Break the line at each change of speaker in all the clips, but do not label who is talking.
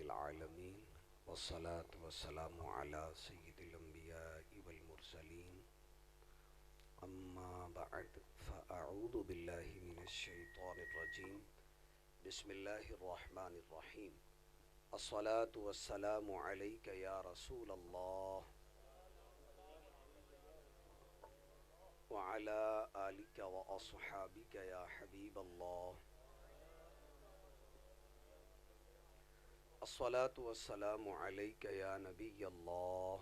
العالمين والصلاة والسلام على سيد الأنبياء والمرسلين أما بعد فأعوذ بالله من الشيطان الرجيم بسم الله الرحمن الرحيم الصلاة والسلام عليك يا رسول الله وعلى آلك وأصحابك يا حبيب الله الصلاة والسلام عليك يا نبي الله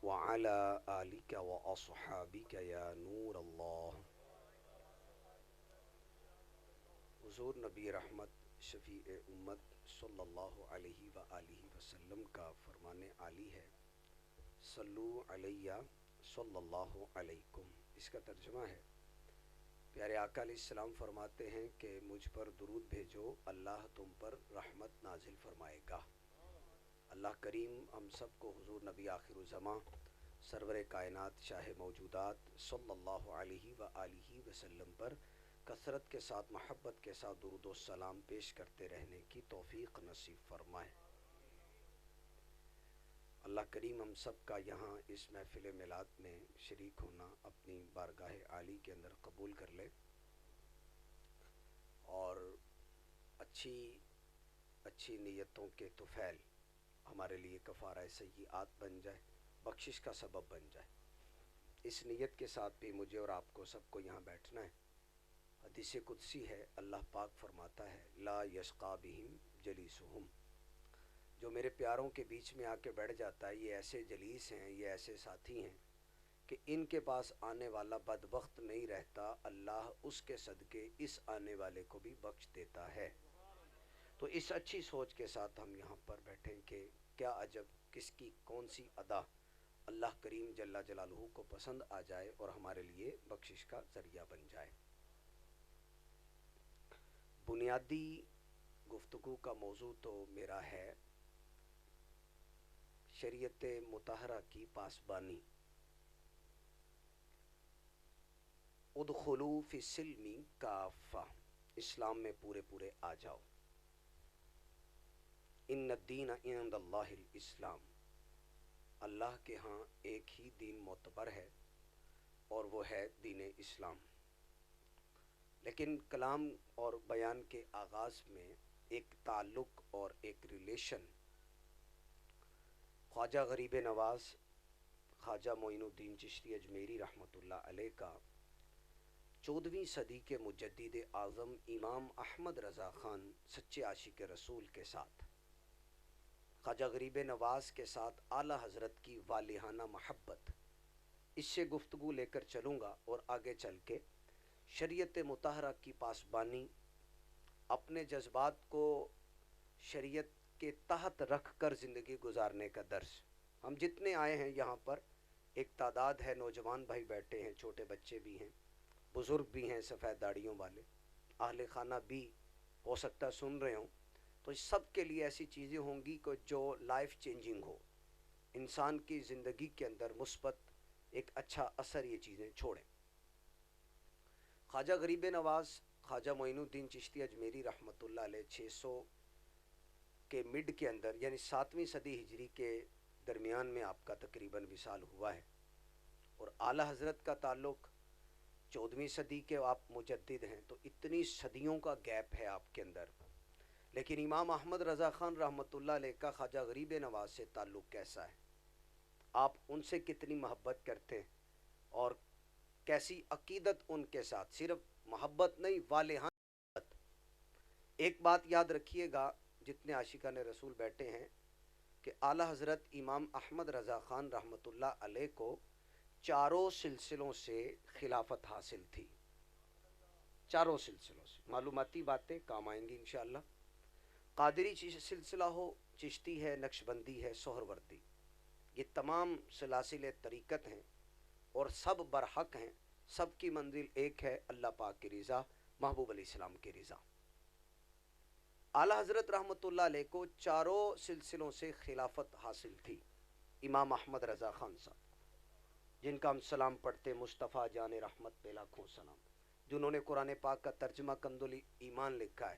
وعلى آلك وأصحابك يا نور الله. حضور نبی رحمت شفیع امت صلی اللہ علیہ وآلہ وسلم کا فرمان عالی ہے، صلو علیہ صلی اللہ علیکم. اس کا ترجمہ ہے، پیارے آقا علیہ السلام فرماتے ہیں کہ مجھ پر درود بھیجو، اللہ تم پر رحمت نازل فرمائے گا. اللہ کریم ہم سب کو حضور نبی آخر الزماں سرور کائنات شاہ موجودات صلی اللہ علیہ وآلہ وسلم پر کثرت کے ساتھ محبت کے ساتھ درود و سلام پیش کرتے رہنے کی توفیق نصیب فرمائے. اللہ کریم ہم سب کا یہاں اس محفل میلاد میں شریک ہونا اپنی بارگاہ عالی کے اندر قبول کر لے اور اچھی نیتوں کے طفیل ہمارے لیے کفارہ سیئات بن جائے، بخشش کا سبب بن جائے. اس نیت کے ساتھ بھی مجھے اور آپ کو سب کو یہاں بیٹھنا ہے. حدیث قدسی ہے، اللہ پاک فرماتا ہے لا یشقا بہم جلیسہم، جو میرے پیاروں کے بیچ میں آ کے بیٹھ جاتا ہے، یہ ایسے جلیس ہیں، یہ ایسے ساتھی ہیں کہ ان کے پاس آنے والا بدبخت نہیں رہتا، اللہ اس کے صدقے اس آنے والے کو بھی بخش دیتا ہے. تو اس اچھی سوچ کے ساتھ ہم یہاں پر بیٹھیں کہ کیا عجب کس کی کون سی ادا اللہ کریم جل جلالہ کو پسند آ جائے اور ہمارے لیے بخشش کا ذریعہ بن جائے. بنیادی گفتگو کا موضوع تو میرا ہے شریعت مطہرہ کی پاسبانی. ادخلوا فی السلم کافہ، اسلام میں پورے آ جاؤ. ان الدین عند اللہ الاسلام، اللہ کے ہاں ایک ہی دین معتبر ہے اور وہ ہے دین اسلام. لیکن کلام اور بیان کے آغاز میں ایک تعلق اور ایک ریلیشن خواجہ غریب نواز خواجہ معین الدین چشتی اجمیری رحمۃ اللہ علیہ کا 14ویں صدی کے مجدد اعظم امام احمد رضا خان سچے عاشق رسول کے ساتھ، خواجہ غریب نواز کے ساتھ اعلیٰ حضرت کی والہانہ محبت، اس سے گفتگو لے کر چلوں گا اور آگے چل کے شریعت مطہرہ کی پاسبانی، اپنے جذبات کو شریعت کے تحت رکھ کر زندگی گزارنے کا درس. ہم جتنے آئے ہیں یہاں پر ایک تعداد ہے، نوجوان بھائی بیٹھے ہیں، چھوٹے بچے بھی ہیں، بزرگ بھی ہیں، سفید داڑھیوں والے، اہل خانہ بھی ہو سکتا ہے سن رہے ہوں. تو اس سب کے لیے ایسی چیزیں ہوں گی کہ جو لائف چینجنگ ہو، انسان کی زندگی کے اندر مثبت ایک اچھا اثر یہ چیزیں چھوڑیں. خواجہ غریب نواز خواجہ معین الدین چشتی اجمیری رحمۃ اللہ علیہ 600 کے مڈ کے اندر یعنی 7ویں صدی ہجری کے درمیان میں آپ کا تقریباً وصال ہوا ہے، اور اعلیٰ حضرت کا تعلق 14ویں صدی کے آپ مجدد ہیں، تو اتنی صدیوں کا گیپ ہے آپ کے اندر. لیکن امام احمد رضا خان رحمۃ اللہ علیہ کا خواجہ غریب نواز سے تعلق کیسا ہے، آپ ان سے کتنی محبت کرتے ہیں اور کیسی عقیدت ان کے ساتھ، صرف محبت نہیں والہانہ محبت. ایک بات یاد رکھیے گا جتنے عاشقان رسول بیٹھے ہیں کہ اعلیٰ حضرت امام احمد رضا خان رحمۃ اللہ علیہ کو چاروں سلسلوں سے خلافت حاصل تھی. چاروں سلسلوں سے معلوماتی باتیں کام آئیں گی انشاءاللہ. قادری سلسلہ ہو، چشتی ہے، نقشبندی ہے، سہروردی، یہ تمام سلاسل طریقت ہیں اور سب برحق ہیں. سب کی منزل ایک ہے، اللہ پاک کی رضا، محبوب علیہ السلام کی رضا. اعلیٰ حضرت رحمۃ اللہ علیہ کو چاروں سلسلوں سے خلافت حاصل تھی. امام احمد رضا خان صاحب جن کا ہم سلام پڑھتے، مصطفیٰ جان رحمت پہ لاکھوں سلام، جنہوں نے قرآن پاک کا ترجمہ کنز ایمان لکھا ہے،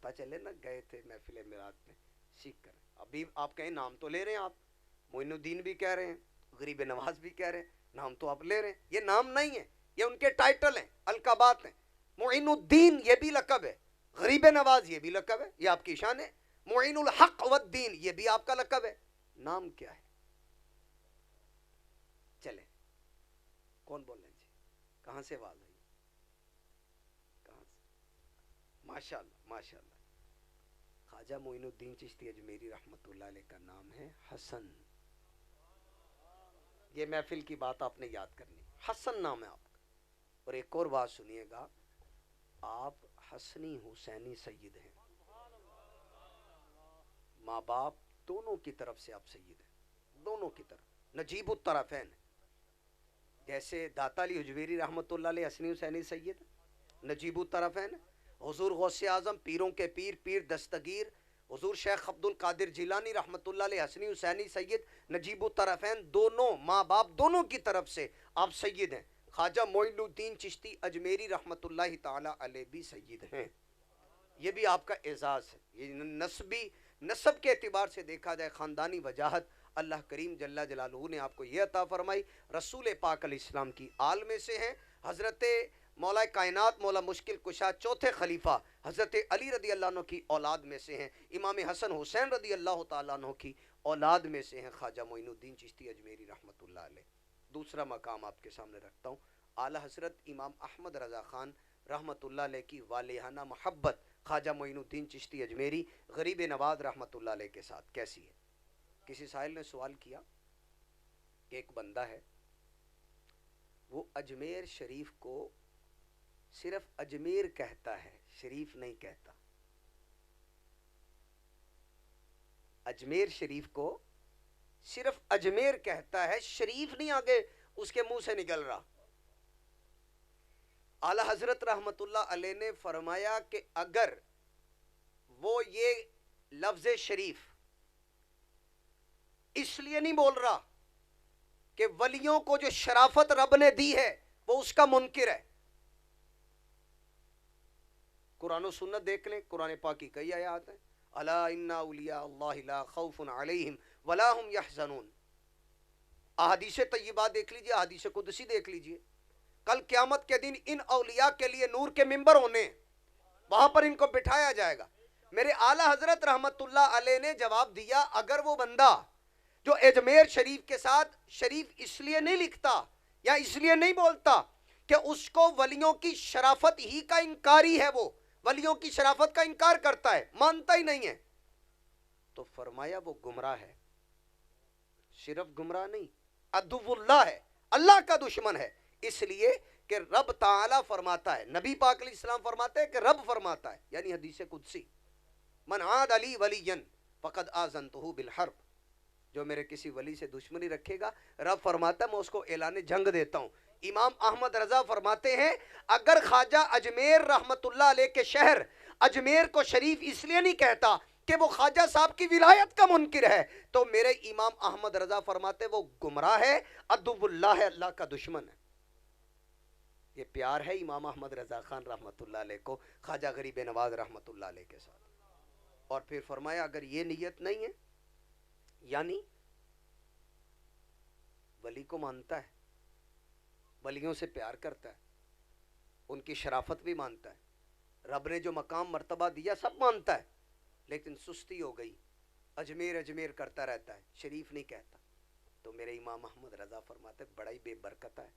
پتہ چلے نا گئے تھے محفل میرات میں، سیکھ کر. ابھی آپ کہیں نام تو لے رہے ہیں، آپ معین الدین بھی کہہ رہے ہیں، غریب نواز بھی کہہ رہے ہیں، نام تو آپ لے رہے ہیں. یہ نام نہیں ہے، یہ ان کے ٹائٹل ہیں، القابات ہیں. معین الدین یہ بھی لقب ہے، غریب نواز یہ بھی لقب ہے، یہ آپ کی شان ہے. معین الحق والدین یہ بھی آپ کا لقب ہے. نام کیا ہے؟ چلے کون بول رہے ہیں جی؟ کہاں سے آواز آئی؟ کہاں سے؟ ماشاء اللہ ماشاء اللہ. خواجہ معین الدین چشتی اجمیری رحمۃ اللہ علیہ کا نام ہے حسن. یہ محفل کی بات آپ نے یاد کرنی، حسن نام ہے آپ کا. اور ایک اور بات سنیے گا، آپ حسنی حسینی سید ہیں، ماں باپ دونوں کی طرف سے آپ سید ہیں، دونوں کی طرف نجیب الطرفین. جیسے داتا علی حجویری رحمۃ اللہ علیہ حسنی حسینی سید، نجیب الطرفین. حضور غوث اعظم پیروں کے پیر پیر دستگیر حضور شیخ عبد القادر جیلانی رحمۃ اللہ علیہ حسنی حسینی سید، نجیب الطرفین، دونوں ماں باپ دونوں کی طرف سے آپ سید ہیں. خواجہ معین الدین چشتی اجمیری رحمۃ اللہ تعالی علیہ بھی سید ہیں. یہ بھی آپ کا اعزاز ہے. یہ نسب کے اعتبار سے دیکھا جائے، خاندانی وجاہت اللہ کریم جل جلالہ نے آپ کو یہ عطا فرمائی. رسول پاک علیہ السلام کی آل میں سے ہیں. حضرت مولا کائنات مولا مشکل کشا چوتھے خلیفہ حضرت علی رضی اللہ عنہ کی اولاد میں سے ہیں. امام حسن حسین رضی اللہ تعالیٰ عنہ کی اولاد میں سے ہیں خواجہ معین الدین چشتی اجمیری رحمۃ اللہ علیہ. دوسرا مقام آپ کے سامنے رکھتا ہوں، اعلیٰ حضرت امام احمد رضا خان رحمۃ اللہ علیہ کی والہانہ محبت خواجہ معین الدین چشتی اجمیری غریب نواز رحمۃ اللہ علیہ کے ساتھ کیسی ہے؟ کسی سائل نے سوال کیا کہ ایک بندہ ہے، وہ اجمیر شریف کو صرف اجمیر کہتا ہے، شریف نہیں کہتا. اجمیر شریف کو صرف اجمیر کہتا ہے، شریف نہیں آگے اس کے منہ سے نکل رہا. اعلیٰ حضرت رحمت اللہ علیہ نے فرمایا کہ اگر وہ یہ لفظ شریف اس لیے نہیں بول رہا کہ ولیوں کو جو شرافت رب نے دی ہے وہ اس کا منکر ہے. قرآن و سنت دیکھ لیں، قرآن پاک کی کئی آیات ہیں، الا ان اولیاء اللہ لا خوف علیہم ولا هم يحزنون. احادیث طیبہ دیکھ لیجئے، احادیث قدسی دیکھ لیجئے. کل قیامت کے دن ان اولیاء کے لیے نور کے منبر ہونے، وہاں پر ان کو بٹھایا جائے گا. میرے اعلیٰ حضرت رحمت اللہ علیہ نے جواب دیا، اگر وہ بندہ جو اجمیر شریف کے ساتھ شریف اس لیے نہیں لکھتا یا اس لیے نہیں بولتا کہ اس کو ولیوں کی شرافت ہی کا انکاری ہے، وہ ولیوں کی شرافت کا انکار کرتا ہے، مانتا ہی نہیں ہے، تو فرمایا وہ گمراہ ہے. صرف گمراہ نہیں، عدو اللہ ہے، اللہ کا دشمن ہے. اس لیے کہ رب تعالیٰ فرماتا ہے، نبی پاک علیہ السلام فرماتے ہیں کہ رب فرماتا ہے، یعنی حدیث قدسی، من عاد علی ولی فقد آذنتہ بالحرب. جو میرے کسی ولی سے دشمنی رکھے گا، رب فرماتا ہے میں اس کو اعلان جنگ دیتا ہوں. امام احمد رضا فرماتے ہیں اگر خواجہ اجمیر رحمت اللہ علیہ کے شہر اجمیر کو شریف اس لیے نہیں کہتا کہ وہ خواجہ صاحب کی ولایت کا منکر ہے، تو میرے امام احمد رضا فرماتے وہ گمراہ ہے، عدو اللہ ہے، اللہ کا دشمن ہے. یہ پیار ہے امام احمد رضا خان رحمت اللہ علیہ کو خواجہ غریب نواز رحمت اللہ علیہ کے ساتھ. اور پھر فرمایا اگر یہ نیت نہیں ہے، یعنی ولی کو مانتا ہے، ولیوں سے پیار کرتا ہے، ان کی شرافت بھی مانتا ہے، رب نے جو مقام مرتبہ دیا سب مانتا ہے، لیکن سستی ہو گئی، اجمیر اجمیر کرتا رہتا ہے، شریف نہیں کہتا، تو میرے امام احمد رضا فرماتے بڑا ہی بے برکت ہے،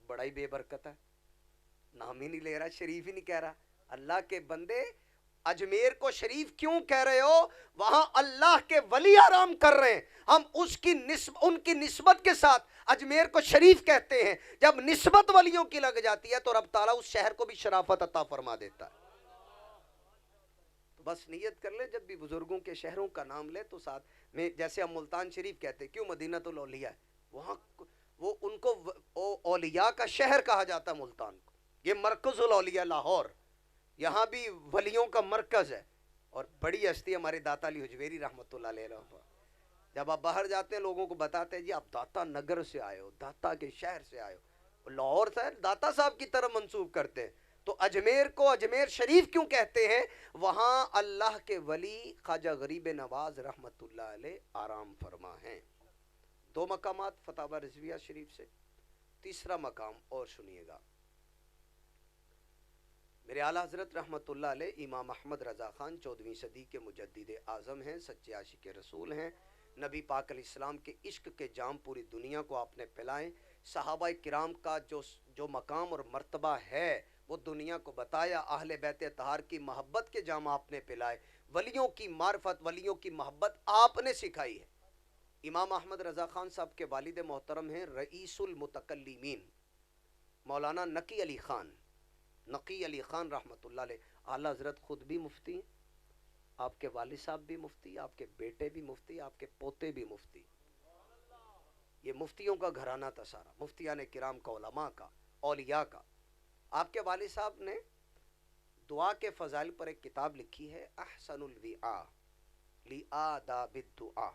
بڑا ہی بے برکت ہے، نام ہی نہیں لے رہا، شریف ہی نہیں کہہ رہا. اللہ کے بندے اجمیر کو شریف کیوں کہہ رہے ہو؟ وہاں اللہ کے ولی آرام کر رہے ہیں، ہم ان کی نسبت کے ساتھ اجمیر کو شریف کہتے ہیں. جب نسبت ولیوں کی لگ جاتی ہے تو رب تعالیٰ اس شہر کو بھی شرافت عطا فرما دیتا ہے. بس نیت کر لے جب بھی بزرگوں کے شہروں کا نام لے تو ساتھ میں، جیسے ہم ملتان شریف کہتے ہیں، کیوں مدینہ الاولیاء ہے، وہاں وہ ان کو اولیاء کا شہر کہا جاتا ہے ملتان کو. یہ مرکز الاولیاء لاہور، یہاں بھی ولیوں کا مرکز ہے. اور بڑی ہستی ہمارے داتا علی حجویری رحمۃ اللہ علیہ، جب آپ باہر جاتے ہیں لوگوں کو بتاتے ہیں جی آپ داتا نگر سے آئے ہو، داتا کے شہر سے آئے ہو، لاہور سے داتا صاحب کی طرف منسوب کرتے ہیں. تو اجمیر کو اجمیر شریف کیوں کہتے ہیں؟ وہاں اللہ کے ولی خواجہ غریب نواز رحمت اللہ علیہ آرام فرما ہیں۔ دو مقامات فتاوی رضویہ شریف سے۔ تیسرا مقام اور سنیے گا، میرے اعلیٰ حضرت رحمت اللہ علیہ امام احمد رضا خان 14ویں صدی کے مجدد اعظم ہیں، سچے عاشق رسول ہیں، نبی پاک علیہ السلام کے عشق کے جام پوری دنیا کو آپ نے پلائے، صحابہ کرام کا جو مقام اور مرتبہ ہے وہ دنیا کو بتایا، اہل بیت اطہار کی محبت کے جام آپ نے پلائے، ولیوں کی معرفت، ولیوں کی محبت آپ نے سکھائی ہے۔ امام احمد رضا خان صاحب کے والد محترم ہیں رئیس المتکلمین مولانا نقی علی خان، نقی علی خان رحمت اللہ علیہ۔ اعلیٰ حضرت خود بھی مفتی ہیں، آپ کے والد صاحب بھی مفتی، آپ کے بیٹے بھی مفتی، آپ کے پوتے بھی مفتی۔ یہ مفتیوں کا گھرانہ تھا سارا، مفتیان کرام کا، علماء کا، اولیاء کا۔ آپ کے والد صاحب نے دعا کے فضائل پر ایک کتاب لکھی ہے، احسن الوعاء لآداب الدعاء۔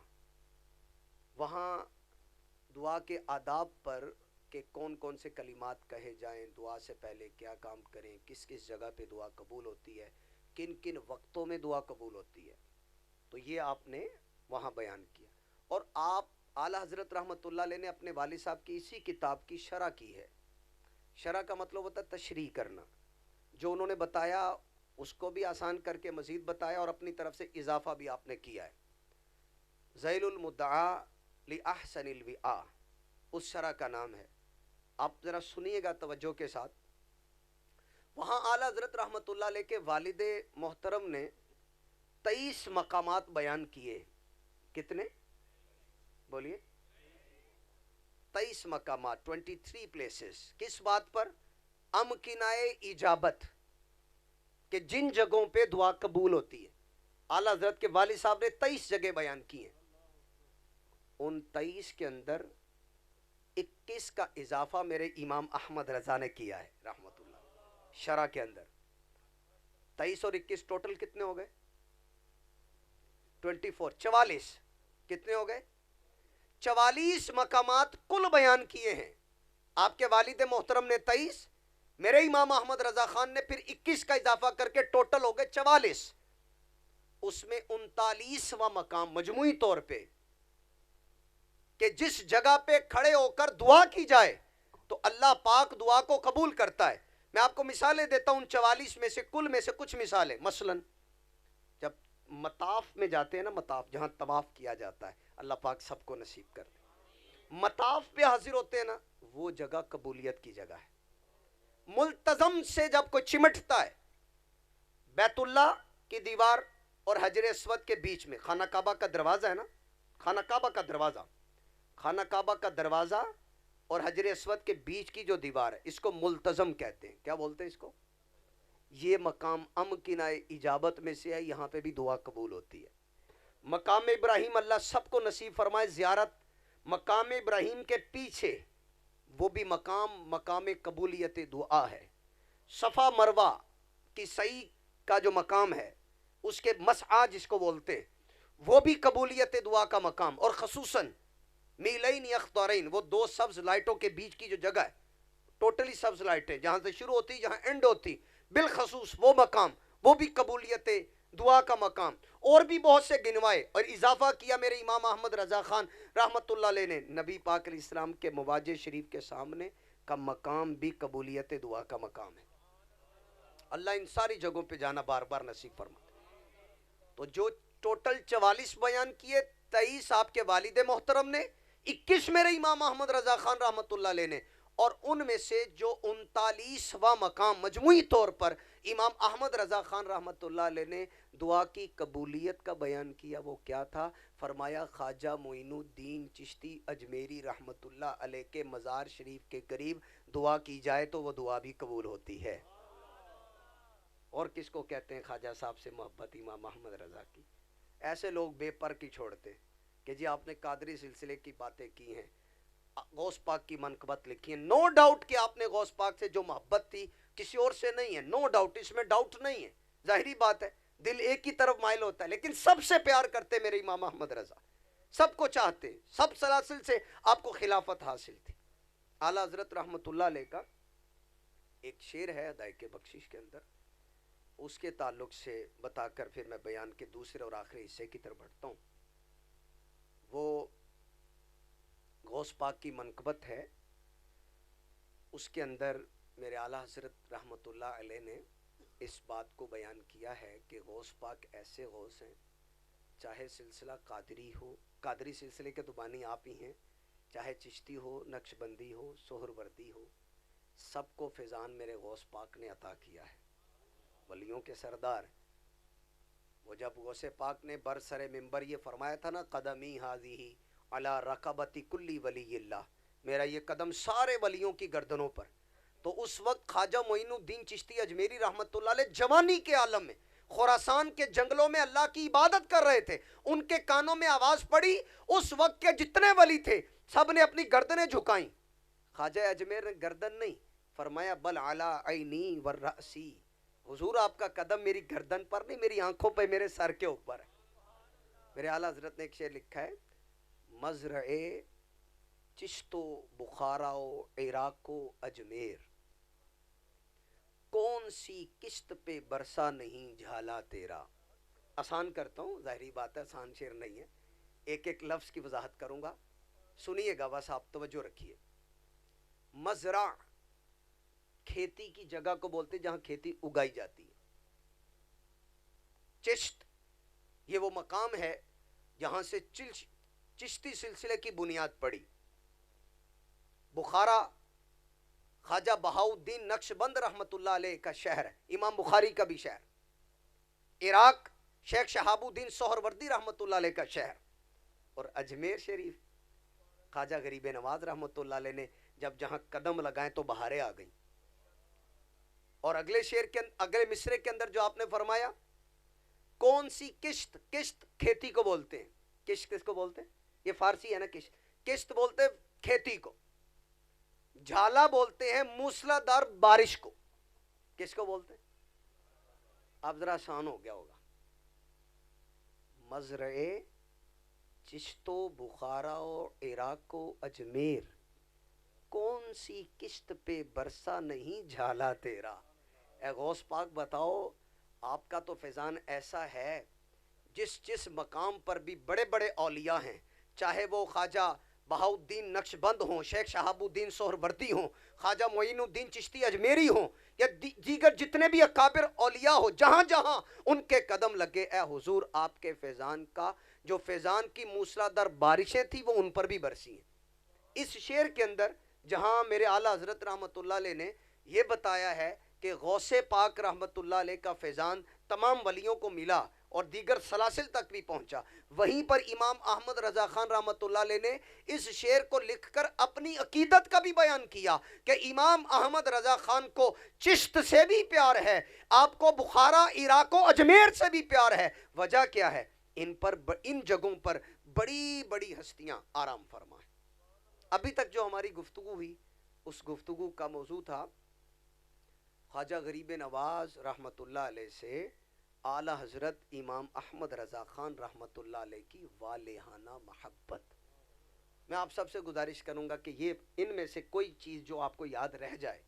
وہاں دعا کے آداب پر کہ کون کون سے کلمات کہے جائیں، دعا سے پہلے کیا کام کریں، کس کس جگہ پہ دعا قبول ہوتی ہے، کن کن وقتوں میں دعا قبول ہوتی ہے، تو یہ آپ نے وہاں بیان کیا۔ اور آپ اعلیٰ حضرت رحمت اللہ علیہ نے اپنے والد صاحب کی اسی کتاب کی شرح کی ہے۔ شرح کا مطلب ہوتا ہے تشریح کرنا، جو انہوں نے بتایا اس کو بھی آسان کر کے مزید بتایا اور اپنی طرف سے اضافہ بھی آپ نے کیا ہے۔ ذیل المدعا لأحسن الوعاء اس شرح کا نام ہے۔ آپ ذرا سنیے گا توجہ کے ساتھ۔ وہاں اعلیٰ حضرت رحمت اللہ علیہ کے والد محترم نے 23 مقامات بیان کیے۔ کتنے بولیے؟ 23 مقامات، 23 پلیسز۔ کس بات پر؟ امکنائے اجابت، کہ جن جگہوں پہ دعا قبول ہوتی ہے۔ اعلیٰ حضرت کے والد صاحب نے 23 جگہ بیان کی ہیں، ان 23 کے اندر 21 کا اضافہ میرے امام احمد رضا نے کیا ہے رحمت اللہ شرح کے اندر۔ 23 اور 21 ٹوٹل کتنے ہو گئے؟ 24، 44۔ کتنے ہو گئے؟ 44 مقامات کل بیان کیے ہیں آپ کے والد محترم نے 23، میرے امام احمد رضا خان نے پھر 21 کا اضافہ کر کے ٹوٹل ہو گئے 44۔ اس میں 39واں مقام مجموعی طور پہ کہ جس جگہ پہ کھڑے ہو کر دعا کی جائے تو اللہ پاک دعا کو قبول کرتا ہے۔ میں آپ کو مثالیں دیتا ہوں 44 میں سے، کل میں سے کچھ مثالیں۔ مثلا جب مطاف میں جاتے ہیں نا، مطاف جہاں طواف کیا جاتا ہے، اللہ پاک سب کو نصیب کرتے ہیں، مطاف پہ حاضر ہوتے ہیں نا، وہ جگہ قبولیت کی جگہ ہے۔ ملتزم سے جب کوئی چمٹتا ہے، بیت اللہ کی دیوار اور حجر اسود کے بیچ میں خانہ کعبہ کا دروازہ ہے نا، خانہ کعبہ کا دروازہ، خانہ کعبہ کا دروازہ اور حجر اسود کے بیچ کی جو دیوار ہے، اس کو ملتزم کہتے ہیں۔ کیا بولتے ہیں اس کو؟ یہ مقام امکنائے اجابت میں سے ہے، یہاں پہ بھی دعا قبول ہوتی ہے۔ مقام ابراہیم اللہ سب کو نصیب فرمائے زیارت، مقام ابراہیم کے پیچھے وہ بھی مقام قبولیت دعا ہے۔ صفا مروہ کی سعی کا جو مقام ہے، اس کے مسعی جس کو بولتے ہیں، وہ بھی قبولیت دعا کا مقام، اور خصوصاً میلین اخضرین، وہ دو سبز لائٹوں کے بیچ کی جو جگہ ہے، ٹوٹلی سبز لائٹیں جہاں سے شروع ہوتی جہاں اینڈ ہوتی، بالخصوص وہ مقام، وہ بھی قبولیت دعا کا مقام۔ اور بھی بہت سے گنوائے اور اضافہ کیا میرے امام احمد رضا خان رحمت اللہ علیہ نے، نبی پاک علیہ السلام کے مواجہ شریف کے سامنے کا مقام بھی قبولیت دعا کا مقام ہے۔ اللہ ان ساری جگہوں پہ جانا بار بار نصیب فرما۔ تو جو ٹوٹل 44 بیان کیے، 23 آپ کے والد محترم نے، 21 میرے امام احمد رضا خان رحمت اللہ علیہ نے، اور ان میں سے جو 39واں مقام مجموعی طور پر امام احمد رضا خان رحمت اللہ علیہ نے دعا کی قبولیت کا بیان کیا، وہ کیا تھا؟ فرمایا خواجہ معین الدین چشتی اجمیری رحمت اللہ علیہ کے مزار شریف کے قریب دعا کی جائے تو وہ دعا بھی قبول ہوتی ہے۔ اور کس کو کہتے ہیں خواجہ صاحب سے محبت؟ امام احمد رضا کی۔ ایسے لوگ بے پر کی چھوڑتے کہ جی آپ نے قادری سلسلے کی باتیں کی ہیں، غوث پاک کی منقبت لکھی ہے۔ نو ڈاؤٹ کہ آپ نے غوث پاک سے جو محبت تھی کسی اور سے نہیں ہے، نو ڈاؤٹ، اس میں ڈاؤٹ نہیں ہے، ظاہری بات ہے، دل ایک کی طرف مائل ہوتا ہے، لیکن سب سے پیار کرتے میرے امام احمد رضا، سب کو چاہتے، سب سلاسل سے آپ کو خلافت حاصل تھی۔ اعلیٰ حضرت رحمت اللہ علیہ کا ایک شعر ہے ادائق بخشش کے اندر، اس کے تعلق سے بتا کر پھر میں بیان کے دوسرے اور آخری حصے کی طرف بڑھتا ہوں۔ وہ غوث پاک کی منقبت ہے، اس کے اندر میرے اعلیٰ حضرت رحمۃ اللہ علیہ نے اس بات کو بیان کیا ہے کہ غوث پاک ایسے غوث ہیں، چاہے سلسلہ قادری ہو، قادری سلسلے کے تو بانی آپ ہی ہیں، چاہے چشتی ہو، نقش بندی ہو، سہروردی ہو، سب کو فیضان میرے غوث پاک نے عطا کیا ہے، ولیوں کے سردار۔ وہ جب غوث پاک نے برسر منبر یہ فرمایا تھا نا، قدمی حاضی علی رقبتی کلی ولی اللہ، میرا یہ قدم سارے ولیوں کی گردنوں پر، تو اس وقت خواجہ معین الدین چشتی اجمیری رحمۃ اللہ علیہ جوانی کے عالم میں خراسان کے جنگلوں میں اللہ کی عبادت کر رہے تھے، ان کے کانوں میں آواز پڑی، اس وقت کے جتنے ولی تھے سب نے اپنی گردنیں جھکائیں، خواجہ اجمیر نے گردن نہیں، فرمایا بل علی عینی والرأسی، حضور آپ کا قدم میری گردن پر نہیں، میری آنکھوں پہ، میرے سر کے اوپر ہے۔ میرے اعلیٰ حضرت نے ایک شعر لکھا ہے، مزرع چشت و بخارا و عراق و اجمیر، کون سی قسط پہ برسا نہیں جھالا تیرا۔ آسان کرتا ہوں، ظاہری بات ہے آسان شعر نہیں ہے، ایک ایک لفظ کی وضاحت کروں گا، سنیے گا بس، آپ توجہ رکھیے۔ مزرع کھیتی کی جگہ کو بولتے جہاں کھیتی اگائی جاتی ہے، چشت یہ وہ مقام ہے جہاں سے چشتی سلسلے کی بنیاد پڑی، بخارا خواجہ بہاؤالدین نقش بند رحمۃ اللہ علیہ کا شہر ہے، امام بخاری کا بھی شہر، عراق شیخ شہاب الدین سہروردی رحمۃ اللہ علیہ کا شہر، اور اجمیر شریف خواجہ غریب نواز رحمۃ اللہ علیہ نے جب جہاں قدم لگائیں تو بہاریں آ گئیں۔ اور اگلے شعر کے اگلے مصرے کے اندر جو آپ نے فرمایا، کون سی قسط، قسط کھیتی کو بولتے ہیں، قسط کس کو بولتے ہیں، یہ فارسی ہے نا، قسط بولتے ہیں کھیتی کو، جھالا بولتے ہیں موسلا دار بارش کو، کس کو بولتے ہیں، اب ذرا آسان ہو گیا ہوگا، مزرع چشت و بخارا و عراق و اجمیر، کون سی قسط پہ برسا نہیں جھالا تیرا۔ اے غوث پاک بتاؤ، آپ کا تو فیضان ایسا ہے جس مقام پر بھی بڑے بڑے اولیاء ہیں، چاہے وہ خواجہ بہاؤالدین نقش بند ہوں، شیخ شہاب الدین سہروردی ہوں، خواجہ معین الدین چشتی اجمیری ہوں، یا دیگر جتنے بھی اکابر اولیاء ہو، جہاں جہاں ان کے قدم لگے، اے حضور آپ کے فیضان کا جو فیضان کی موسلادھار بارشیں تھی وہ ان پر بھی برسی ہیں۔ اس شعر کے اندر جہاں میرے اعلیٰ حضرت رحمۃ اللہ علیہ نے یہ بتایا ہے کہ غوث پاک رحمۃ اللہ علیہ کا فیضان تمام ولیوں کو ملا اور دیگر سلاسل تک بھی پہنچا، وہیں پر امام احمد رضا خان رحمۃ اللہ علیہ نے اس شعر کو لکھ کر اپنی عقیدت کا بھی بیان کیا کہ امام احمد رضا خان کو چشت سے بھی پیار ہے، آپ کو بخارا، عراق و اجمیر سے بھی پیار ہے۔ وجہ کیا ہے؟ ان جگہوں پر بڑی بڑی ہستیاں آرام فرما ہیں۔ ابھی تک جو ہماری گفتگو ہوئی، اس گفتگو کا موضوع تھا خواجہ غریب نواز رحمۃ اللہ علیہ سے اعلیٰ حضرت امام احمد رضا خان رحمۃ اللہ علیہ کی والہانہ محبت۔ میں آپ سب سے گزارش کروں گا کہ یہ ان میں سے کوئی چیز جو آپ کو یاد رہ جائے،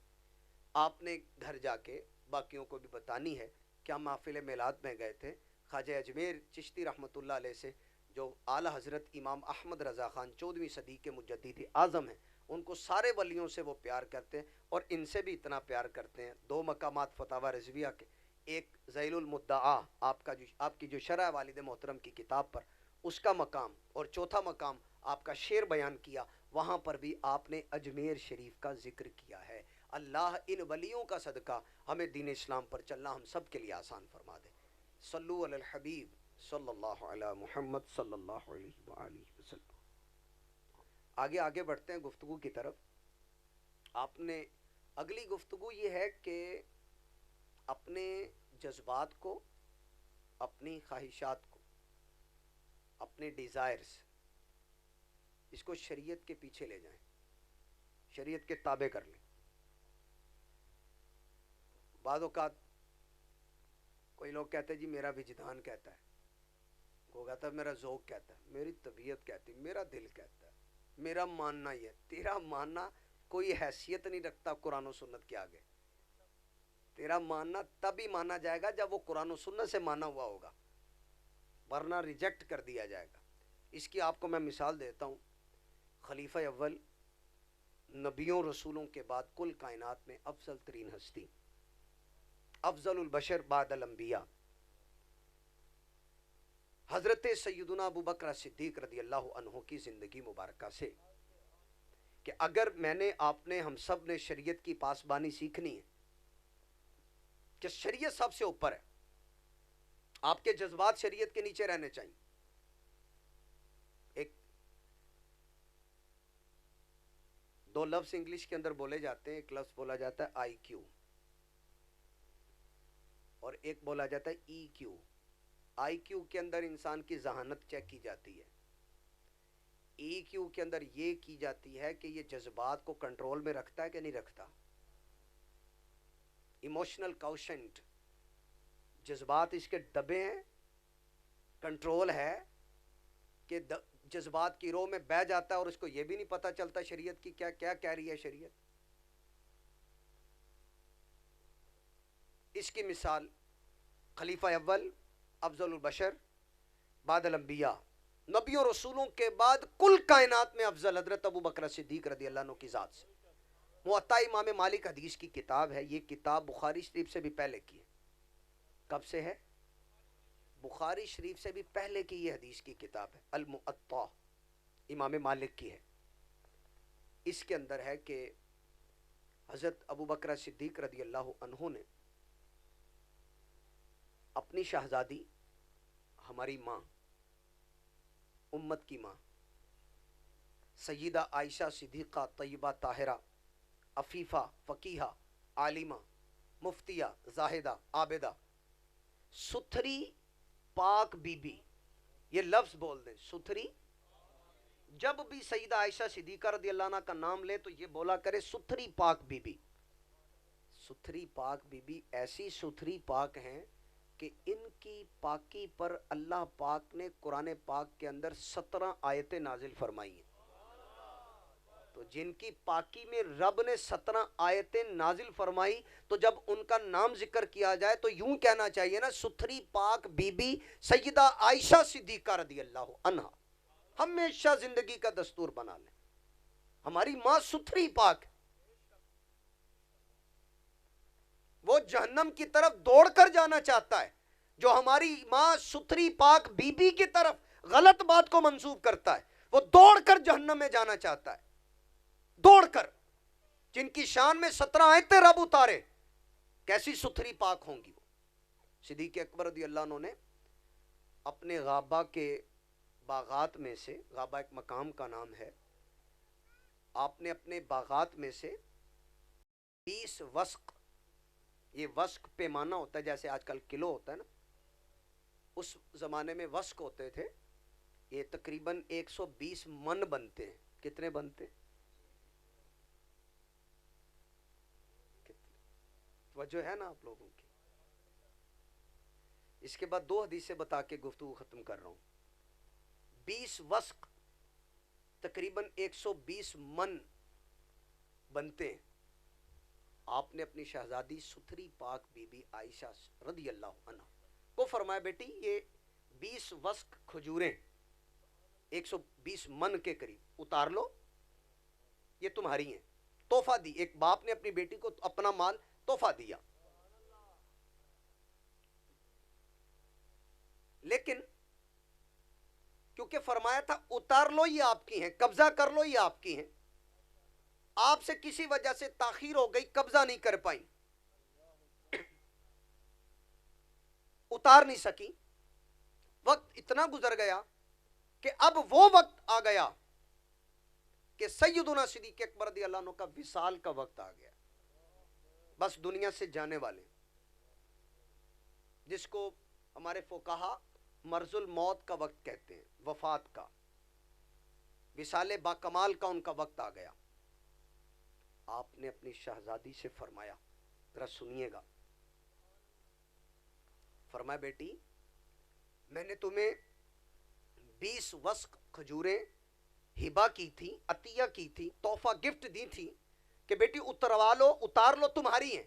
آپ نے گھر جا کے باقیوں کو بھی بتانی ہے۔ کیا محفل میلاد میں گئے تھے، خواجہ اجمیر چشتی رحمۃ اللہ علیہ سے جو اعلیٰ حضرت امام احمد رضا خان 14ویں صدی کے مجدد اعظم ہیں، ان کو سارے ولیوں سے وہ پیار کرتے ہیں اور ان سے بھی اتنا پیار کرتے ہیں۔ دو مقامات فتاوی رضویہ کے، ایک ذیل المدعا آپ کی جو شرح والد محترم کی کتاب پر اس کا مقام، اور چوتھا مقام آپ کا شعر بیان کیا، وہاں پر بھی آپ نے اجمیر شریف کا ذکر کیا ہے۔ اللہ ان ولیوں کا صدقہ ہمیں دین اسلام پر چلنا ہم سب کے لیے آسان فرما دے۔ صلو علی الحبیب صلی اللہ علی محمد صلی اللہ علیہ وآلہ وسلم۔ آگے بڑھتے ہیں گفتگو کی طرف۔ آپ نے اگلی گفتگو یہ ہے کہ اپنے جذبات کو، اپنی خواہشات کو، اپنے ڈیزائرز، اس کو شریعت کے پیچھے لے جائیں، شریعت کے تابع کر لیں۔ بعض اوقات کوئی لوگ کہتے ہیں جی میرا وجدان کہتا ہے، کوئی کہتا ہے میرا ذوق کہتا ہے، میری طبیعت کہتی ہے، میرا دل کہتا ہے، میرا ماننا یہ ہے۔ تیرا ماننا کوئی حیثیت نہیں رکھتا قرآن و سنت کے آگے۔ تیرا ماننا تب ہی مانا جائے گا جب وہ قرآن و سنت سے مانا ہوا ہوگا، ورنہ ریجیکٹ کر دیا جائے گا۔ اس کی آپ کو میں مثال دیتا ہوں۔ خلیفہ اول نبیوں رسولوں کے بعد کل کائنات میں افضل ترین ہستی، افضل البشر بعد الانبیاء، حضرت سیدنا ابو بکر صدیق رضی اللہ عنہ کی زندگی مبارکہ سے کہ اگر میں نے آپ نے ہم سب نے شریعت کی پاسبانی سیکھنی ہے کہ شریعت سب سے اوپر ہے، آپ کے جذبات شریعت کے نیچے رہنے چاہیے۔ ایک دو لفظ انگلش کے اندر بولے جاتے ہیں، ایک لفظ بولا جاتا ہے آئی کیو اور ایک بولا جاتا ہے ای کیو۔ آئی کیو کے اندر انسان کی ذہانت چیک کی جاتی ہے، ای کیو کے اندر یہ کی جاتی ہے کہ یہ جذبات کو کنٹرول میں رکھتا ہے کہ نہیں رکھتا۔ ایموشنل کوشنٹ، جذبات اس کے دبے ہیں، کنٹرول ہے کہ جذبات کی رو میں بہ جاتا ہے اور اس کو یہ بھی نہیں پتا چلتا شریعت کی کیا کیا کہہ رہی ہے شریعت۔ اس کی مثال خلیفہ اول افضل البشر بعد الانبیاء، نبیوں رسولوں کے بعد کل کائنات میں افضل حضرت ابو بکر صدیق رضی اللہ عنہ کی ذات سے۔ موطا امام مالک حدیث کی کتاب ہے، یہ کتاب بخاری شریف سے بھی پہلے کی ہے۔ کب سے ہے؟ بخاری شریف سے بھی پہلے کی یہ حدیث کی کتاب ہے، الموطا امام مالک کی ہے۔ اس کے اندر ہے کہ حضرت ابو بکر صدیق رضی اللہ عنہ نے اپنی شہزادی، ہماری ماں، امت کی ماں، سیدہ عائشہ صدیقہ طیبہ طاہرہ عفیفہ فقیہہ عالمہ مفتیہ زاہدہ عابدہ ستھری پاک بی بی، یہ لفظ بول دیں ستھری۔ جب بھی سیدہ عائشہ صدیقہ رضی اللہ عنہ کا نام لے تو یہ بولا کرے ستھری پاک بی بی۔ ستھری پاک بی بی ایسی ستھری پاک ہیں کہ ان کی پاکی پر اللہ پاک نے قرآن پاک کے اندر 17 آیتیں نازل فرمائی ہیں۔ تو جن کی پاکی میں رب نے 17 آیتیں نازل فرمائی، تو جب ان کا نام ذکر کیا جائے تو یوں کہنا چاہیے نا، ستھری پاک بی بی سیدہ عائشہ صدیقہ رضی اللہ عنہ۔ ہمیشہ زندگی کا دستور بنا لیں، ہماری ماں ستھری پاک، وہ جہنم کی طرف دوڑ کر جانا چاہتا ہے جو ہماری ماں ستھری پاک بی بی کی طرف غلط بات کو منسوب کرتا ہے، وہ دوڑ کر جہنم میں جانا چاہتا ہے، دوڑ کر۔ جن کی شان میں 17 آیتیں رب اتارے، کیسی ستھری پاک ہوں گی وہ۔ صدیق اکبر رضی اللہ عنہ نے اپنے غابہ کے باغات میں سے، غابہ ایک مقام کا نام ہے، آپ نے اپنے باغات میں سے 20 وسق، یہ وسق پیمانہ ہوتا ہے جیسے آج کل کلو ہوتا ہے نا، اس زمانے میں وسق ہوتے تھے، یہ تقریباً 120 من بنتے ہیں۔ کتنے بنتے ہیں؟ وجہ ہے نا آپ لوگوں کی۔ اس کے بعد 2 حدیثیں بتا کے گفتگو ختم کر رہا ہوں۔ 20 وسق تقریباً 120 من بنتے ہیں۔ آپ نے اپنی شہزادی ستھری پاک بی بی عائشہ رضی اللہ عنہ کو فرمایا، بیٹی یہ 20 وسق کھجوریں 120 من کے قریب اتار لو، یہ تمہاری ہیں۔ تحفہ دی، ایک باپ نے اپنی بیٹی کو اپنا مال تحفہ دیا۔ لیکن کیونکہ فرمایا تھا اتار لو یہ آپ کی ہیں، قبضہ کر لو یہ آپ کی ہیں، آپ سے کسی وجہ سے تاخیر ہو گئی، قبضہ نہیں کر پائیں، اتار نہیں سکی، وقت اتنا گزر گیا کہ اب وہ وقت آ گیا کہ سیدنا صدیق اکبر رضی اللہ عنہ کا وصال کا وقت آ گیا، بس دنیا سے جانے والے، جس کو ہمارے فقہا مرض الموت کا وقت کہتے ہیں، وفات کا، وصال با کمال کا ان کا وقت آ گیا۔ آپ نے اپنی شہزادی سے فرمایا، ذرا سنیے گا، فرمایا بیٹی میں نے تمہیں 20 وسق کھجوریں ہبہ کی تھی، عطیہ کی تھی، تحفہ گفٹ دی تھی کہ بیٹی اتروا لو، اتار لو، تمہاری ہیں،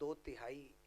2/3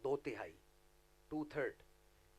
2/3 2/3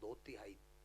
2/3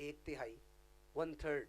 1/3 1/3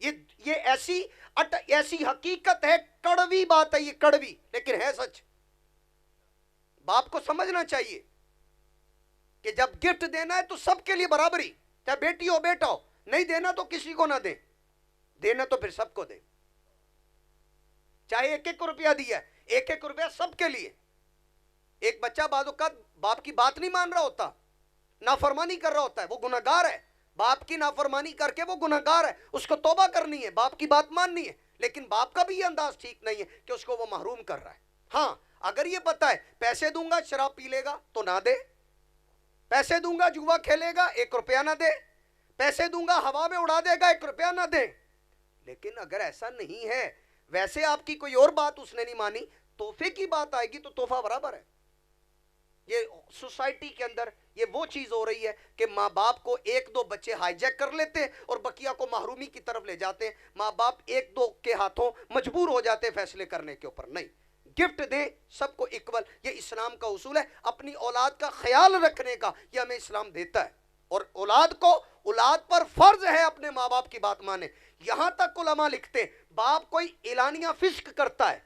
یہ ایسی حقیقت ہے، کڑوی بات ہے یہ، کڑوی لیکن ہے سچ. باپ کو سمجھنا چاہیے کہ جب گفٹ دینا ہے تو سب کے لیے برابری، چاہے بیٹی ہو بیٹا ہو، نہیں دینا تو کسی کو نہ دیں، دینا تو پھر سب کو دیں. چاہے 1-1 روپیہ دیا ہے، 1-1 روپیہ سب کے لیے. ایک بچہ بعض اوقات باپ کی بات نہیں مان رہا ہوتا، نافرمانی کر رہا ہوتا ہے، وہ گناہگار ہے. باپ کی نافرمانی کر کے وہ گناہگار ہے، اس کو توبہ کرنی ہے، باپ کی بات ماننی ہے. لیکن باپ کا بھی یہ انداز ٹھیک نہیں ہے کہ اس کو وہ محروم کر رہا ہے. ہاں اگر یہ پتا ہے پیسے دوں گا شراب پی لے گا تو نہ دے، پیسے دوں گا جوا کھیلے گا 1 روپیہ نہ دے، پیسے دوں گا ہوا میں اڑا دے گا 1 روپیہ نہ دے. لیکن اگر ایسا نہیں ہے، ویسے آپ کی کوئی اور بات اس نے نہیں مانی، تحفے کی بات آئے گی تو تحفہ برابر ہے. یہ سوسائٹی کے اندر یہ وہ چیز ہو رہی ہے کہ ماں باپ کو 1-2 بچے ہائی جیک کر لیتے ہیں اور بقیہ کو محرومی کی طرف لے جاتے ہیں. ماں باپ 1-2 کے ہاتھوں مجبور ہو جاتے ہیں فیصلے کرنے کے اوپر. نہیں، گفٹ دیں سب کو اکول، یہ اسلام کا اصول ہے. اپنی اولاد کا خیال رکھنے کا یہ ہمیں اسلام دیتا ہے، اور اولاد پر فرض ہے اپنے ماں باپ کی بات مانے. یہاں تک علماء لکھتے ہیں باپ کوئی اعلانیہ فسق کرتا ہے،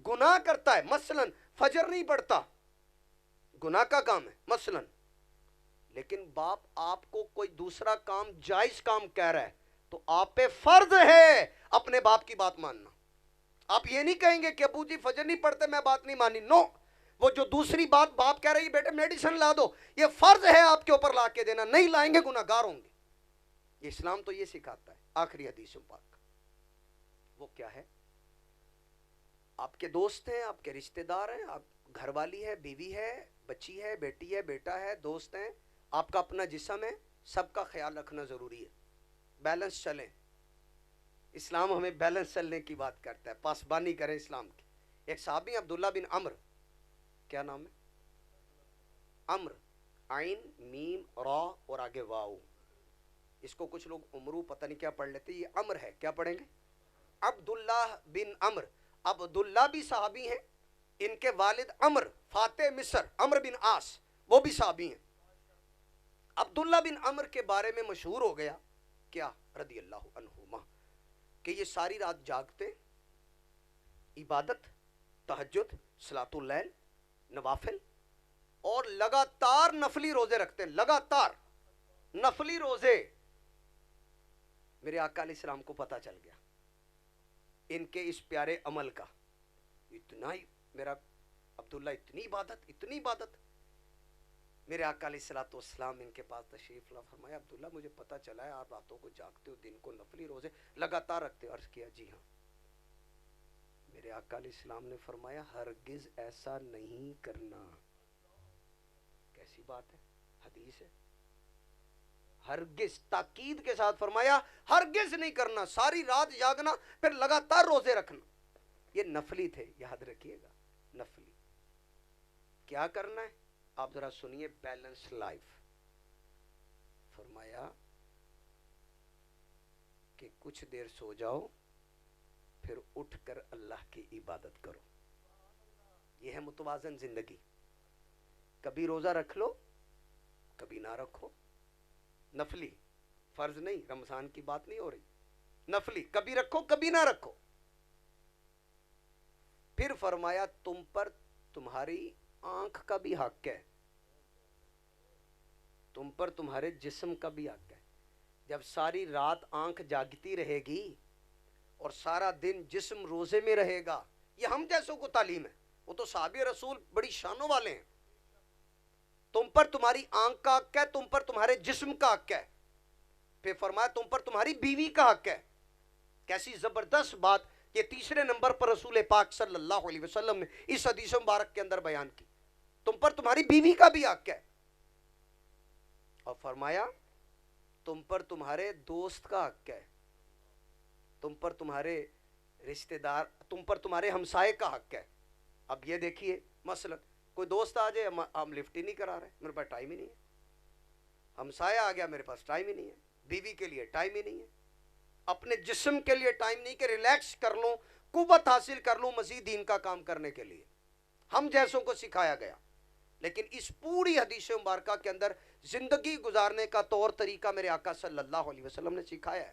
گناہ کرتا ہے، مثلا فجر نہیں پڑھتا، گناہ کا کام ہے مثلا، لیکن باپ آپ کو کوئی دوسرا کام جائز کام کہہ رہا ہے تو آپ پہ فرض ہے اپنے باپ کی بات ماننا. آپ یہ نہیں کہیں گے کہ ابو جی فجر نہیں پڑھتے میں بات نہیں مانی، نو. وہ جو دوسری بات باپ کہہ رہی ہے بیٹے میڈیسن لا دو، یہ فرض ہے آپ کے اوپر لا کے دینا، نہیں لائیں گے گناہگار ہوں گے. یہ اسلام تو یہ سکھاتا ہے. آخری حدیث پاک وہ کیا ہے؟ آپ کے دوست ہیں، آپ کے رشتہ دار ہیں، آپ گھر والی ہے، بیوی ہے، بچی ہے، بیٹی ہے، بیٹا ہے، دوست ہیں، آپ کا اپنا جسم ہے، سب کا خیال رکھنا ضروری ہے. بیلنس چلیں. اسلام ہمیں بیلنس چلنے کی بات کرتا ہے، پاسبانی کریں اسلام کی. ایک صحابی عبداللہ بن عمر، کیا نام ہے؟ عمر، عین میم را اور آگے واؤ. اس کو کچھ لوگ عمرو پتہ نہیں کیا پڑھ لیتے، یہ عمر ہے. کیا پڑھیں گے؟ عبداللہ بن عمر. عبداللہ بھی صحابی ہیں، ان کے والد عمر فاتح مصر عمر بن عاص وہ بھی صحابی ہیں. عبداللہ بن عمر کے بارے میں مشہور ہو گیا کیا رضی اللہ عنہما کہ یہ ساری رات جاگتے، عبادت، تہجد، صلاۃ اللیل، نوافل، اور لگاتار نفلی روزے رکھتے ہیں. لگاتار نفلی روزے. میرے آقا علیہ السلام کو پتہ چل گیا ان کے اس پیارے عمل کا. اتنا ہی میرا عبداللہ اتنی عبادت. میرے آقا علیہ الصلوۃ والسلام ان کے پاس تشریف لا فرمایا، عبداللہ مجھے پتہ چلا ہے آپ راتوں کو جاگتے ہو، دن کو نفلی روزے لگاتار رکھتے ہو. عرض کیا جی ہاں. میرے آقا علیہ السلام نے فرمایا ہرگز ایسا نہیں کرنا. کیسی بات ہے؟ حدیث ہے. ہرگز، تاکید کے ساتھ فرمایا ہرگز نہیں کرنا. ساری رات جاگنا پھر لگاتار روزے رکھنا. یہ نفلی تھے، یاد رکھیے گا. نفلی کیا کرنا ہے آپ ذرا سنیے. Balance life. فرمایا کہ کچھ دیر سو جاؤ پھر اٹھ کر اللہ کی عبادت کرو. یہ ہے متوازن زندگی. کبھی روزہ رکھ لو، کبھی نہ رکھو. نفلی، فرض نہیں، رمضان کی بات نہیں ہو رہی. نفلی کبھی رکھو کبھی نہ رکھو. پھر فرمایا تم پر تمہاری آنکھ کا بھی حق ہے، تم پر تمہارے جسم کا بھی حق ہے. جب ساری رات آنکھ جاگتی رہے گی اور سارا دن جسم روزے میں رہے گا، یہ ہم جیسوں کو تعلیم ہے. وہ تو صحابی رسول بڑی شانوں والے ہیں. تم پر تمہاری آنکھ کا حق ہے، تم پر تمہارے جسم کا حق ہے. پھر فرمایا تم پر تمہاری بیوی کا حق ہے. کیسی زبردست بات یہ تیسرے نمبر پر رسول پاک صلی اللہ علیہ وسلم نے اس حدیث مبارک کے اندر بیان کی. تم پر تمہاری بیوی کا بھی حق ہے. اور فرمایا تم پر تمہارے دوست کا حق ہے، تم پر تمہارے رشتہ دار، تم پر تمہارے ہمسائے کا حق ہے. اب یہ دیکھیے مثلا کوئی دوست آ جائے، ہم لفٹ ہی نہیں کرا رہے، میرے پاس ٹائم ہی نہیں ہے. ہمسایہ آ گیا، میرے پاس ٹائم ہی نہیں ہے. بیوی کے لیے ٹائم ہی نہیں ہے. اپنے جسم کے لیے ٹائم نہیں کہ ریلیکس کر لوں، قوت حاصل کر لوں مزید دین کا کام کرنے کے لیے. ہم جیسوں کو سکھایا گیا. لیکن اس پوری حدیث مبارکہ کے اندر زندگی گزارنے کا طور طریقہ میرے آقا صلی اللہ علیہ وسلم نے سکھایا ہے.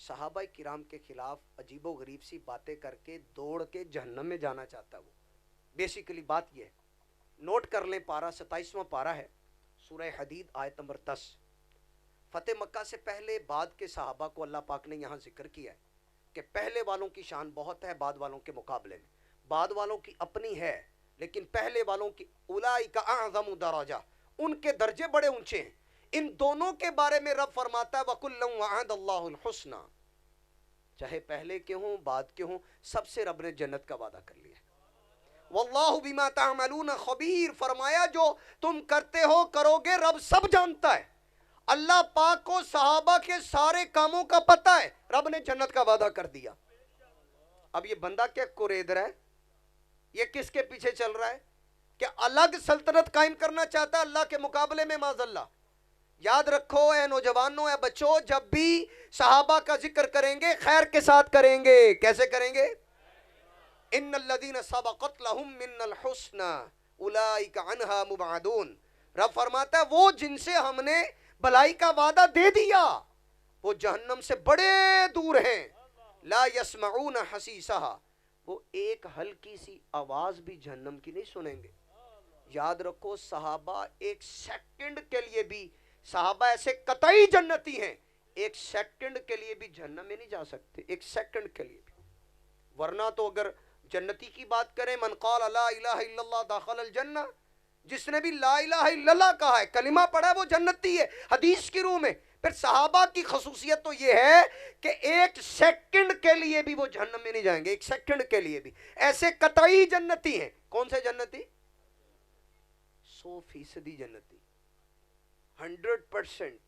صحابہ کرام کے خلاف عجیب و غریب سی باتیں کر کے دوڑ کے جہنم میں جانا چاہتا ہے وہ. بیسیکلی بات یہ ہے. نوٹ کر لیں، پارہ 27واں پارہ ہے، سورہ حدید آیت نمبر 10. فتح مکہ سے پہلے بعد کے صحابہ کو اللہ پاک نے یہاں ذکر کیا ہے کہ پہلے والوں کی شان بہت ہے بعد والوں کے مقابلے میں. بعد والوں کی اپنی ہے لیکن پہلے والوں کی اولئک اعظم درجہ، ان کے درجے بڑے اونچے ہیں. ان دونوں کے بارے میں رب فرماتا ہے وَكُلًّا وَعَدَ اللَّهُ الْحُسْنَى، چاہے پہلے کے ہوں بعد کے ہوں، سب سے رب نے جنت کا وعدہ کر لیا. وَاللَّهُ بِمَا تَعْمَلُونَ خَبِيرٌ، فرمایا جو تم کرتے ہو کرو گے رب سب جانتا ہے. اللہ پاک کو صحابہ کے سارے کاموں کا پتہ ہے، رب نے جنت کا وعدہ کر دیا. اب یہ بندہ کیا کرید رہا ہے، یہ کس کے پیچھے چل رہا ہے کہ الگ سلطنت قائم کرنا چاہتا ہے اللہ کے مقابلے میں معاذ اللہ. یاد رکھو اے نوجوانوں، اے بچوں، جب بھی صحابہ کا ذکر کریں گے خیر کے ساتھ کریں گے. کیسے کریں گے؟ ان الذین سبقت لہم من الحسنى اولئک عنہا مبعدون. رب فرماتا ہے وہ جن سے ہم نے بھلائی کا وعدہ دے دیا وہ جہنم سے بڑے دور ہیں. لا یسمعون حسیسہا، وہ ایک ہلکی سی آواز بھی جہنم کی نہیں سنیں گے. یاد رکھو صحابہ ایک سیکنڈ کے لیے بھی، صحابہ ایسے قطعی جنتی ہیں، ایک سیکنڈ کے لیے بھی جہنم میں نہیں جا سکتے، ایک سیکنڈ کے لیے بھی. ورنہ تو اگر جنتی کی بات کریں، من قال لا الہ الا اللہ دخل الجنہ، جس نے بھی لا الہ الا اللہ کہا ہے، کلمہ پڑھا ہے، وہ جنتی ہے حدیث کی روح میں. پھر صحابہ کی خصوصیت تو یہ ہے کہ ایک سیکنڈ کے لیے بھی وہ جہنم میں نہیں جائیں گے، ایک سیکنڈ کے لیے بھی. ایسے قطعی جنتی ہیں. کون سے جنتی؟ 100% جنتی، 100%،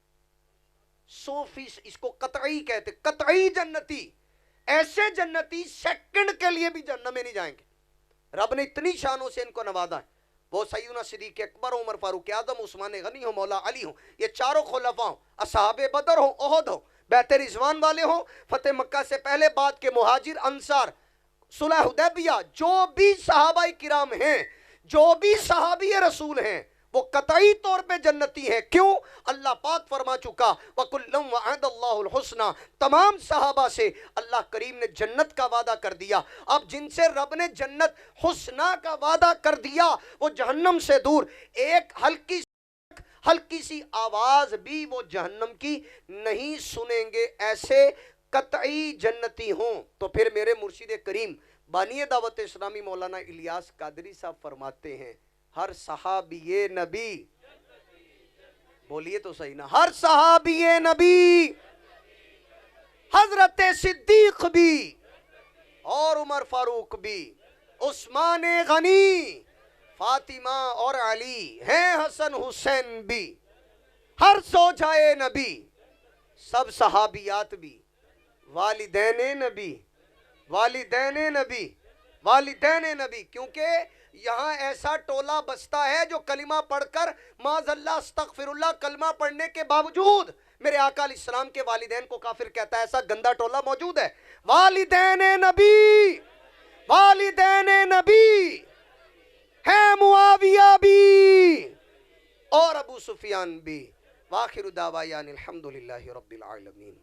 100%. اس کو قطعی کہتے، قطعی جنتی. ایسے جنتی سیکنڈ کے لیے بھی جہنم میں نہیں جائیں گے. رب نے اتنی شانوں سے ان کو نوازا ہے. وہ سیدنا صدیق اکبر، عمر فاروق اعظم، عثمان غنی ہو، مولا علی ہوں، یہ چاروں خلفاء ہوں، اصحاب بدر ہوں، احد ہوں، بیعت رضوان والے ہوں، فتح مکہ سے پہلے بعد کے مہاجر انصار، صلح حدیبیہ، جو بھی صحابہ کرام ہیں، جو بھی صحابی رسول ہیں، وہ قطعی طور پہ جنتی ہیں. کیوں؟ اللہ پاک فرما چکا وَكُلًّا وَعَدَ اللَّهُ الْحُسْنَى، تمام صحابہ سے اللہ کریم نے جنت کا وعدہ کر دیا. اب جن سے رب نے جنت حسنہ کا وعدہ کر دیا وہ جہنم سے دور، ایک ہلکی سی آواز بھی وہ جہنم کی نہیں سنیں گے. ایسے قطعی جنتی ہوں. تو پھر میرے مرشد کریم بانی دعوت اسلامی مولانا الیاس قادری صاحب فرماتے ہیں ہر صحابی نبی، بولیے تو صحیح نا، ہر صحابی نبی، حضرت صدیق بھی اور عمر فاروق بھی، عثمان غنی، فاطمہ اور علی ہیں، حسن حسین بھی، ہر زوجائے نبی، سب صحابیات بھی، والدین نبی، والدین نبی، والدین نبی. کیونکہ یہاں ایسا ٹولہ بستا ہے جو کلمہ پڑھ کر معاذ اللہ استغفر اللہ کلمہ پڑھنے کے باوجود میرے آقا علیہ السلام کے والدین کو کافر کہتا ہے. ایسا گندا ٹولہ موجود ہے. والدین نبی، والدین نبی ہیں، معاویہ بھی اور ابو سفیان بھی. وآخر دعوانا الحمدللہ رب العالمین.